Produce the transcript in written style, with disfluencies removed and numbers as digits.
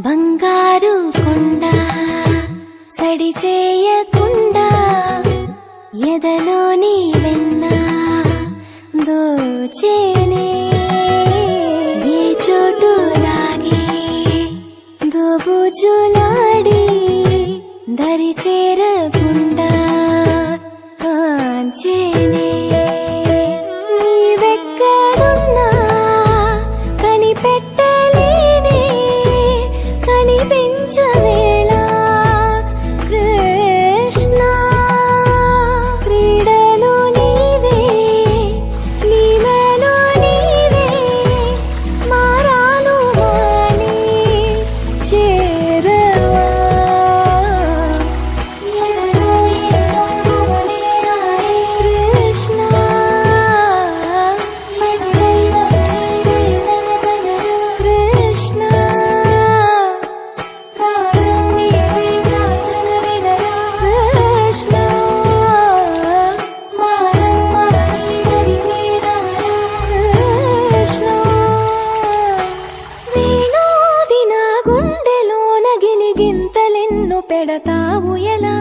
బంగారు కొండ సడి చేయకుండా ఎదలోని వెన్న దోచేనే ఏ చోటు లాగే దోబుజులాడి దరి చేరకుండా కాంచేనే నీవెక్కడున్నా కనిపెట్టలేనే కనిపించవేళ కృష్ణ క్రీడలు నీవే లీలలో నీవే మారాను వాణి చేరవా ఎదలో ఎదలోనే రాయే కృష్ణ ఎదురైనా చేరే తన కృష్ణ ప్రాణం నీవే ప్రార్థన వినరా కృష్ణ మారం మారి గడివేరారా కృష్ణ వేణోది నా గుండెలోన గిలిగింతలెన్ను పెడతావు ఎలా